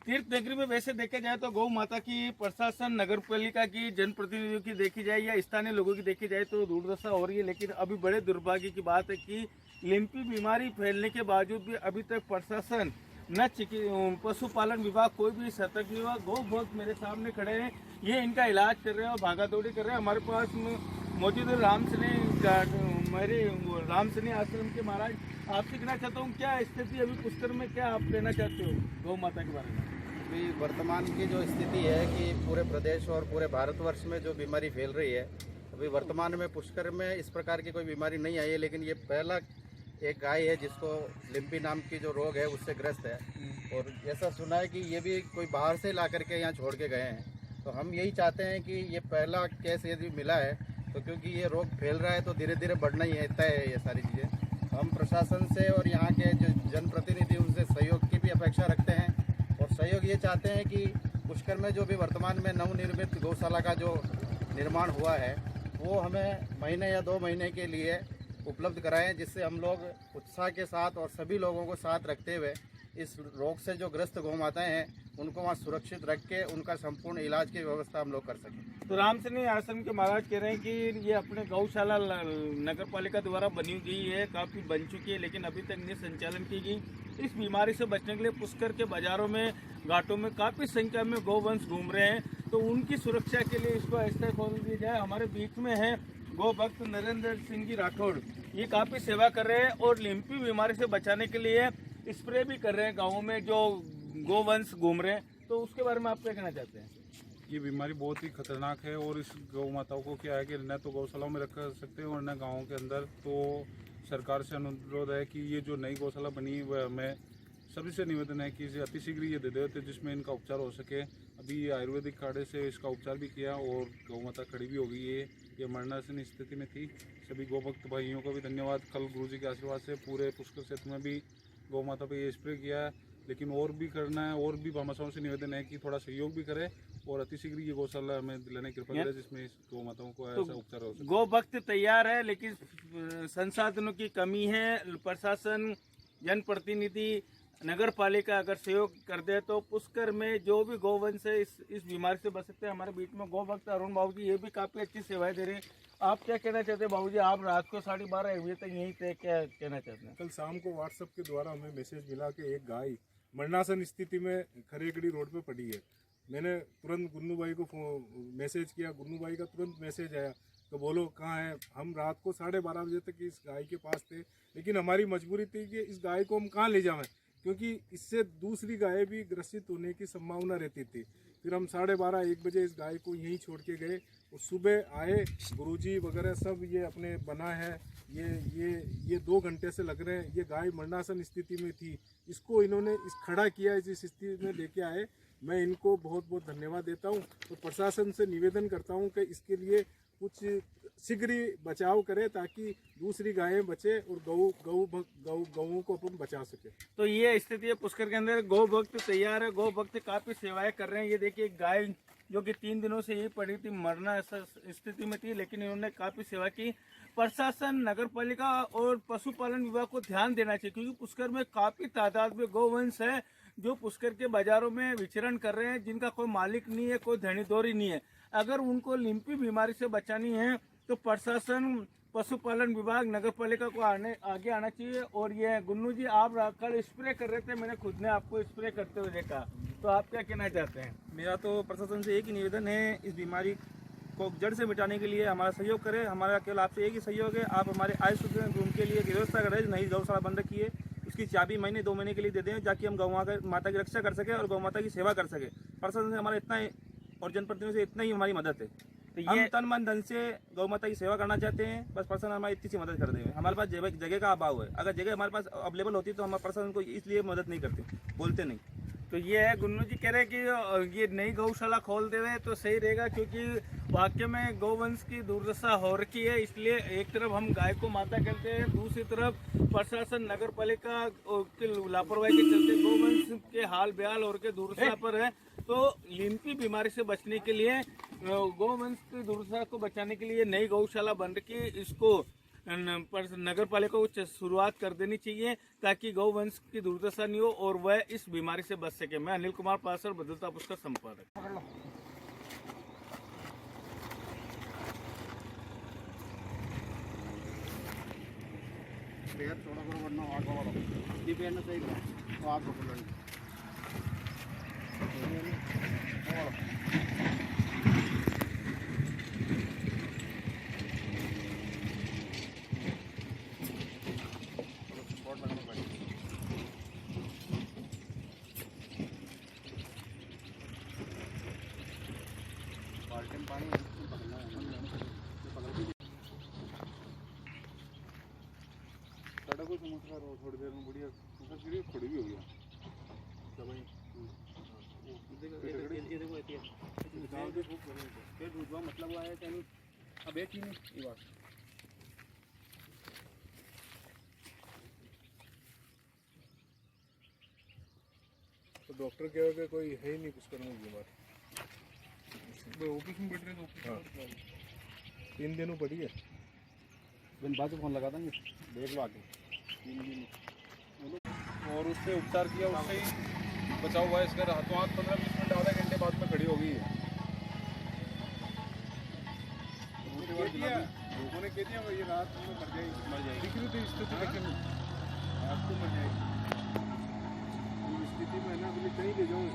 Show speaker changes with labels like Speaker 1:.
Speaker 1: तीर्थ नगरी में वैसे देखा जाए तो गौ माता की प्रशासन, नगर पालिका की, जनप्रतिनिधियों की देखी जाए या स्थानीय लोगों की देखी जाए तो दुर्दशा हो रही है। लेकिन अभी बड़े दुर्भाग्य की बात है कि लिम्पी बीमारी फैलने के बावजूद भी अभी तक प्रशासन न पशुपालन विभाग कोई भी सतर्क नहीं हुआ। गौ भक्त मेरे सामने खड़े हैं, ये इनका इलाज कर रहे हैं और भागा दौड़ी कर रहे हैं। हमारे पास मौजूद है राम सनी आश्रम के महाराज। आपसे कहना चाहता हूँ, क्या स्थिति अभी पुष्कर में, क्या आप कहना चाहते हो गौ माता के बारे में?
Speaker 2: अभी वर्तमान की जो स्थिति है कि पूरे प्रदेश और पूरे भारतवर्ष में जो बीमारी फैल रही है, अभी वर्तमान में पुष्कर में इस प्रकार की कोई बीमारी नहीं आई है, लेकिन ये पहला एक गाय है जिसको लिम्पी नाम की जो रोग है उससे ग्रस्त है। और ऐसा सुना है कि ये भी कोई बाहर से ला करके यहाँ छोड़ के गए हैं। तो हम यही चाहते हैं कि ये पहला केस यदि मिला है तो क्योंकि ये रोग फैल रहा है तो धीरे धीरे बढ़ना ही है, तय है ये सारी चीज़ें। हम प्रशासन से और यहाँ के जो जनप्रतिनिधि उनसे सहयोग की भी अपेक्षा रखते हैं और सहयोग ये चाहते हैं कि पुष्कर में जो भी वर्तमान में नवनिर्मित गौशाला का जो निर्माण हुआ है वो हमें महीने या 2 महीने के लिए उपलब्ध कराएं, जिससे हम लोग उत्साह के साथ और सभी लोगों को साथ रखते हुए इस रोग से जो ग्रस्त गौ माताएं हैं उनको वहाँ सुरक्षित रख के उनका संपूर्ण इलाज की व्यवस्था हम लोग कर सकें।
Speaker 1: तो राम सनी आश्रम के महाराज कह रहे हैं कि ये अपने गौशाला नगर पालिका द्वारा बनी गई है, काफ़ी बन चुकी है, लेकिन अभी तक नहीं संचालन की गई। इस बीमारी से बचने के लिए पुष्कर के बाजारों में, घाटों में काफ़ी संख्या में गौवंश घूम रहे हैं, तो उनकी सुरक्षा के लिए इसको ऐसा खोल दिया जाए। हमारे बीच में है गौ भक्त नरेंद्र सिंह जी राठौड़, ये काफ़ी सेवा कर रहे हैं और लिम्पी बीमारी से बचाने के लिए स्प्रे भी कर रहे हैं गाँवों में जो गोवंश घूम रहे हैं। तो उसके बारे में आप क्या कहना चाहते हैं?
Speaker 3: ये बीमारी बहुत ही खतरनाक है और इस गौ माताओं को क्या है कि न तो गौशालाओं में रख सकते हैं और न गाँवों के अंदर। तो सरकार से अनुरोध है कि ये जो नई गौशाला बनी वह हमें सभी से निवेदन है कि इसे अतिशीघ्र ये दे देते जिसमें इनका उपचार हो सके। अभी ये आयुर्वेदिक काढ़े से इसका उपचार भी किया और गौ माता खड़ी भी हो गई है। ये मरणासन स्थिति में थी। सभी गौभक्त भाइयों को भी धन्यवाद। कल गुरुजी के आशीर्वाद से पूरे पुष्कर क्षेत्र में भी गौ माता पर ये स्प्रे किया है, लेकिन और भी करना है। और भी भामाशाहों से निवेदन है कि थोड़ा सहयोग भी करें और अतिशीघ्र ये गौशाला हमें दिलाने की कृपा करें जिसमें इस गौ माताओं को ऐसा उपचार हो सके।
Speaker 1: गौ भक्त तैयार है, लेकिन संसाधनों की कमी है। प्रशासन, जनप्रतिनिधि, नगर पालिका अगर सहयोग कर दे तो पुष्कर में जो भी गौवंश है इस बीमारी से बच सकते हैं। हमारे बीच में गौ भक्त अरुण बाबू जी, ये भी काफी अच्छी सेवाएं दे रहे हैं। आप क्या कहना चाहते हैं बाबू जी? आप रात को 12:30 बजे तक यहीं थे, क्या कहना चाहते हैं?
Speaker 4: कल शाम को व्हाट्सएप के द्वारा हमें मैसेज मिला कि एक गाय मरणासन स्थिति में खरेगड़ी रोड पे पड़ी है। मैंने तुरंत गुन्नू भाई को मैसेज किया, गुन्नू भाई का तुरंत मैसेज आया तो बोलो कहाँ है। हम रात को 12:30 बजे तक इस गाय के पास थे, लेकिन हमारी मजबूरी थी कि इस गाय को हम कहाँ ले जाएं, क्योंकि इससे दूसरी गाय भी ग्रसित होने की संभावना रहती थी। फिर हम 12:30-1 बजे इस गाय को यहीं छोड़ के गए और सुबह आए, गुरुजी वगैरह सब ये अपने बना है। ये 2 घंटे से लग रहे हैं। ये गाय मरणासन स्थिति में थी, इसको इन्होंने इस खड़ा किया, इस स्थिति में लेके आए। मैं इनको बहुत बहुत धन्यवाद देता हूँ और प्रशासन से निवेदन करता हूँ कि इसके लिए कुछ शीघ्र ही बचाव करें ताकि दूसरी गायें बचे और गऊ को अपन बचा सके।
Speaker 1: तो ये स्थिति है पुष्कर के अंदर। गौ भक्त तैयार है, गौ भक्त काफी सेवाएं कर रहे हैं। ये देखिए गाय जो कि 3 दिनों से यही पड़ी थी, मरना स्थिति में थी, लेकिन इन्होंने काफी सेवा की। प्रशासन, नगर पालिका और पशुपालन विभाग को ध्यान देना चाहिए, क्योंकि पुष्कर में काफी तादाद में गौवंश है जो पुष्कर के बाजारों में विचरण कर रहे हैं, जिनका कोई मालिक नहीं है, कोई धनीदौरी नहीं है। अगर उनको लिम्पी बीमारी से बचानी है तो प्रशासन, पशुपालन विभाग, नगर पालिका को आगे आना चाहिए। और ये गुन्नू जी, आप कल स्प्रे कर रहे थे, मैंने खुद ने आपको स्प्रे करते हुए देखा, तो आप क्या कहना चाहते हैं?
Speaker 5: मेरा तो प्रशासन से एक ही निवेदन है, इस बीमारी को जड़ से मिटाने के लिए हमारा सहयोग करें। हमारा केवल आपसे एक ही सहयोग है, आप हमारे आय शुद्ध रूम के लिए व्यवस्था करें। नई गौशाला बंद रखिए, उसकी चाबी महीने 2 महीने के लिए दे दें ताकि हम गौ माता की रक्षा कर सके और गौ माता की सेवा कर सके। प्रशासन से हमारा इतना और जनप्रतिनिधियों से इतना ही हमारी मदद है। तो हम तन मन धन से गौ माता की सेवा करना चाहते हैं, बस प्रशासन हमारी इतनी सी मदद कर देंगे। हमारे पास जगह का अभाव है, अगर जगह हमारे पास अवेलेबल होती तो हम प्रशासन को इसलिए मदद नहीं करते, बोलते नहीं।
Speaker 1: तो ये है, गुन्नू जी कह रहे हैं कि ये नई गौशाला खोल देवे तो सही रहेगा, क्योंकि वाकई में गौवंश की दुर्दशा हो रखी है। इसलिए एक तरफ हम गाय को माता कहते हैं, दूसरी तरफ प्रशासन, नगर पालिका की लापरवाही के चलते गौवंश के हाल बेहाल और के दुर्दशा पर है। तो लिम्पी बीमारी से बचने के लिए, गौवंश की दुर्दशा को बचाने के लिए नई गौशाला बन रखी है। इसको पर नगर पालिका को शुरुआत कर देनी चाहिए ताकि गौवंश की दुर्दशा नहीं हो और वह इस बीमारी से बच सके। मैं अनिल कुमार पासर, बदलता पुष्कर संपादक।
Speaker 2: थोड़ा बढ़ना आग वाला डिपेंड सही करो आग पकड़नी बाल्टी पानी पकड़ना है
Speaker 3: टाटा को समोसा रो थोड़ी देर में बढ़िया समोसा फिर थोड़ी भी हो गया
Speaker 2: मतलब वो है कि अब एक ही नहीं ये बात
Speaker 4: तो डॉक्टर कहे कि कोई है ही नहीं पुष्कर में बीमार
Speaker 3: ऑफिस में बैठ रहे थे।
Speaker 4: हाँ 3 दिनों पड़ी है
Speaker 2: बाद में फोन लगा देंगे देख लो आगे
Speaker 3: और उससे उपचार किया, उससे ही बचाव हुआ है। इसका हाथों हाथ 15-20 मिनट आधे घंटे बाद में खड़ी हो गई है।
Speaker 4: लोगों ने कह दिया ये रात में मर जाएगी
Speaker 3: दिख रही थी स्थिति, लेकिन
Speaker 4: रात को मर जाएगी स्थिति में है ना अभी कहीं ले जाऊँ